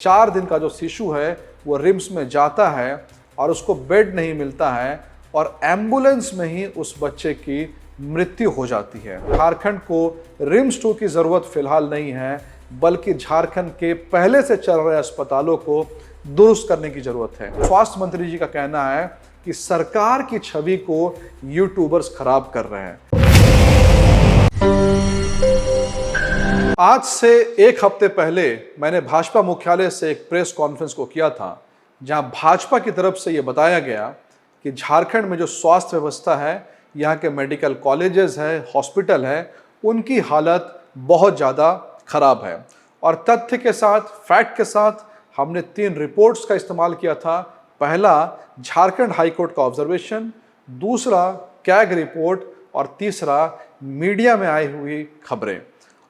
4 दिन का जो शिशु है वो रिम्स में जाता है और उसको बेड नहीं मिलता है और एम्बुलेंस में ही उस बच्चे की मृत्यु हो जाती है। झारखंड को रिम्स 2 की ज़रूरत फिलहाल नहीं है, बल्कि झारखंड के पहले से चल रहे अस्पतालों को दुरुस्त करने की ज़रूरत है। स्वास्थ्य मंत्री जी का कहना है कि सरकार की छवि को यूट्यूबर्स खराब कर रहे हैं। आज से 1 हफ्ते पहले मैंने भाजपा मुख्यालय से एक प्रेस कॉन्फ्रेंस को किया था, जहां भाजपा की तरफ से यह बताया गया कि झारखंड में जो स्वास्थ्य व्यवस्था है, यहाँ के मेडिकल कॉलेजेस है, हॉस्पिटल है, उनकी हालत बहुत ज़्यादा खराब है। और तथ्य के साथ, फैक्ट के साथ हमने 3 रिपोर्ट्स का इस्तेमाल किया था। पहला झारखंड हाईकोर्ट का ऑब्जर्वेशन, दूसरा कैग रिपोर्ट और तीसरा मीडिया में आई हुई खबरें।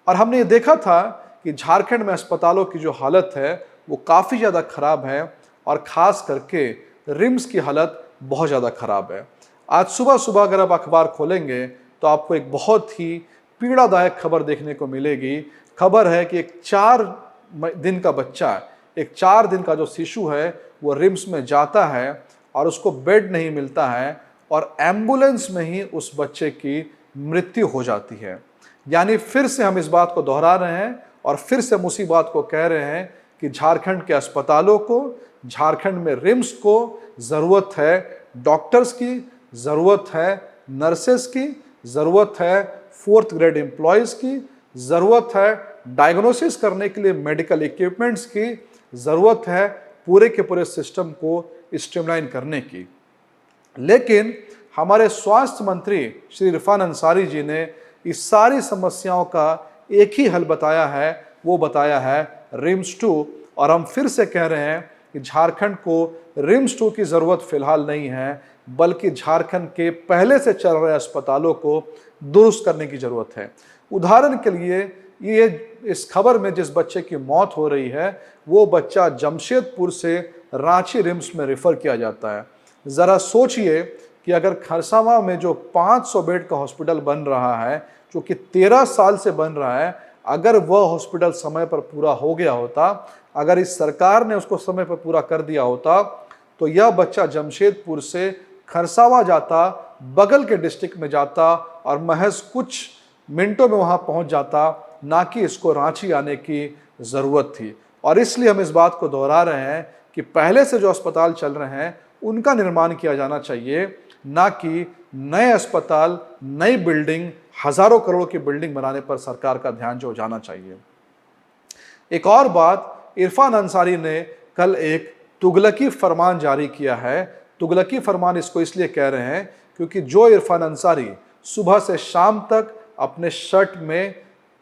और हमने ये देखा था कि झारखंड में अस्पतालों की जो हालत है वो काफ़ी ज़्यादा खराब है और ख़ास करके रिम्स की हालत बहुत ज़्यादा खराब है। आज सुबह सुबह अगर आप अखबार खोलेंगे तो आपको एक बहुत ही पीड़ादायक खबर देखने को मिलेगी। खबर है कि एक 4 दिन का बच्चा, एक 4 दिन का जो शिशु है वो रिम्स में जाता है और उसको बेड नहीं मिलता है और एम्बुलेंस में ही उस बच्चे की मृत्यु हो जाती है। यानी फिर से हम इस बात को दोहरा रहे हैं और फिर से हम उसी बात को कह रहे हैं कि झारखंड के अस्पतालों को, झारखंड में रिम्स को ज़रूरत है डॉक्टर्स की, ज़रूरत है नर्सेस की, ज़रूरत है 4th ग्रेड एम्प्लॉयज़ की, ज़रूरत है डायग्नोसिस करने के लिए मेडिकल इक्विपमेंट्स की, ज़रूरत है पूरे के पूरे सिस्टम को स्ट्रीमलाइन करने की। लेकिन हमारे स्वास्थ्य मंत्री श्री इरफान अंसारी जी ने इस सारी समस्याओं का एक ही हल बताया है, वो बताया है रिम्स 2। और हम फिर से कह रहे हैं कि झारखंड को रिम्स 2 की ज़रूरत फिलहाल नहीं है, बल्कि झारखंड के पहले से चल रहे अस्पतालों को दुरुस्त करने की ज़रूरत है। उदाहरण के लिए ये इस खबर में जिस बच्चे की मौत हो रही है वो बच्चा जमशेदपुर से रांची रिम्स में रेफ़र किया जाता है। ज़रा सोचिए कि अगर खरसावां में जो 500 बेड का हॉस्पिटल बन रहा है, जो कि 13 साल से बन रहा है, अगर वह हॉस्पिटल समय पर पूरा हो गया होता, अगर इस सरकार ने उसको समय पर पूरा कर दिया होता, तो यह बच्चा जमशेदपुर से खरसावां जाता, बगल के डिस्ट्रिक्ट में जाता और महज कुछ मिनटों में वहां पहुंच जाता, ना कि इसको रांची आने की ज़रूरत थी। और इसलिए हम इस बात को दोहरा रहे हैं कि पहले से जो अस्पताल चल रहे हैं उनका निर्माण किया जाना चाहिए, ना कि नए अस्पताल, नई बिल्डिंग, हजारों करोड़ की बिल्डिंग बनाने पर सरकार का ध्यान जो जाना चाहिए। एक और बात, इरफान अंसारी ने कल एक तुगलकी फरमान जारी किया है। तुगलकी फरमान इसको इसलिए कह रहे हैं क्योंकि जो इरफान अंसारी सुबह से शाम तक अपने शर्ट में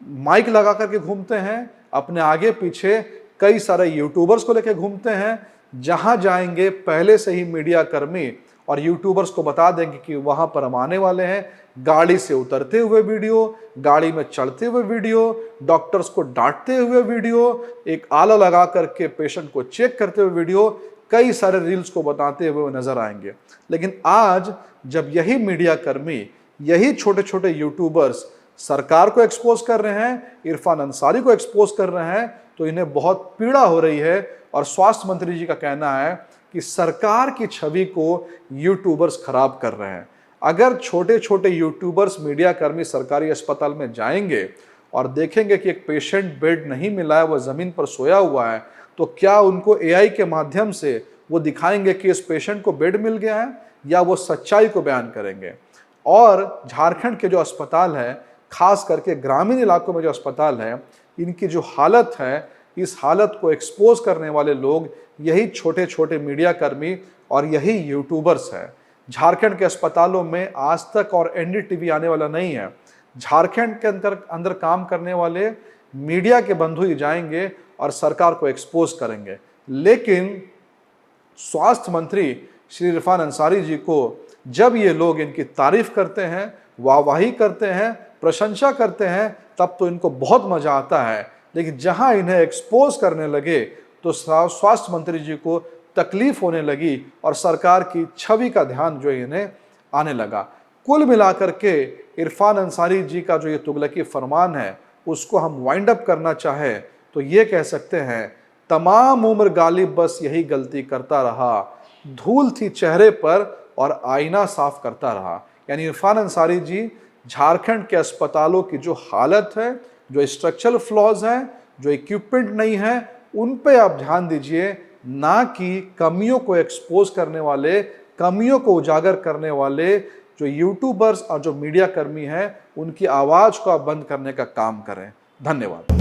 माइक लगा करके घूमते हैं, अपने आगे पीछे कई सारे यूट्यूबर्स को लेकर घूमते हैं, जहां जाएंगे पहले से ही मीडिया कर्मी और यूट्यूबर्स को बता देंगे कि वहां पर हम आने वाले हैं। गाड़ी से उतरते हुए वीडियो, गाड़ी में चढ़ते हुए वीडियो, डॉक्टर्स को डांटते हुए वीडियो, एक आला लगा करके पेशेंट को चेक करते हुए वीडियो, कई सारे रील्स को बताते हुए नजर आएंगे। लेकिन आज जब यही मीडिया कर्मी, यही छोटे छोटे यूट्यूबर्स सरकार को एक्सपोज कर रहे हैं, इरफान अंसारी को एक्सपोज कर रहे हैं, तो इन्हें बहुत पीड़ा हो रही है। और स्वास्थ्य मंत्री जी का कहना है कि सरकार की छवि को यूट्यूबर्स खराब कर रहे हैं। अगर छोटे छोटे यूट्यूबर्स, मीडिया कर्मी सरकारी अस्पताल में जाएंगे और देखेंगे कि एक पेशेंट बेड नहीं मिला है, वह ज़मीन पर सोया हुआ है, तो क्या उनको एआई के माध्यम से वो दिखाएंगे कि इस पेशेंट को बेड मिल गया है, या वो सच्चाई को बयान करेंगे? और झारखंड के जो अस्पताल है, खास करके ग्रामीण इलाकों में जो अस्पताल है, इनकी जो हालत है, इस हालत को एक्सपोज करने वाले लोग यही छोटे छोटे मीडिया कर्मी और यही यूट्यूबर्स हैं। झारखंड के अस्पतालों में आज तक और एनडीटीवी आने वाला नहीं है। झारखंड के अंदर काम करने वाले मीडिया के बंधु ही जाएंगे और सरकार को एक्सपोज करेंगे। लेकिन स्वास्थ्य मंत्री श्री इरफान अंसारी जी को जब ये लोग इनकी तारीफ करते हैं, वाहवाही करते हैं, प्रशंसा करते हैं, तब तो इनको बहुत मजा आता है। लेकिन जहां इन्हें एक्सपोज करने लगे तो स्वास्थ्य मंत्री जी को तकलीफ होने लगी और सरकार की छवि का ध्यान जो इन्हें आने लगा। कुल मिलाकर के इरफान अंसारी जी का जो ये तुगलकी फरमान है, उसको हम वाइंड अप करना चाहे तो ये कह सकते हैं तमाम उम्र गालिब बस यही गलती करता रहा, धूल थी चेहरे पर और आईना साफ करता रहा। यानी इरफान अंसारी जी, झारखंड के अस्पतालों की जो हालत है, जो स्ट्रक्चरल फ्लॉज हैं, जो इक्विपमेंट नहीं है, उन पे आप ध्यान दीजिए, ना कि कमियों को एक्सपोज करने वाले, कमियों को उजागर करने वाले जो यूट्यूबर्स और जो मीडिया कर्मी हैं, उनकी आवाज को आप बंद करने का काम करें। धन्यवाद।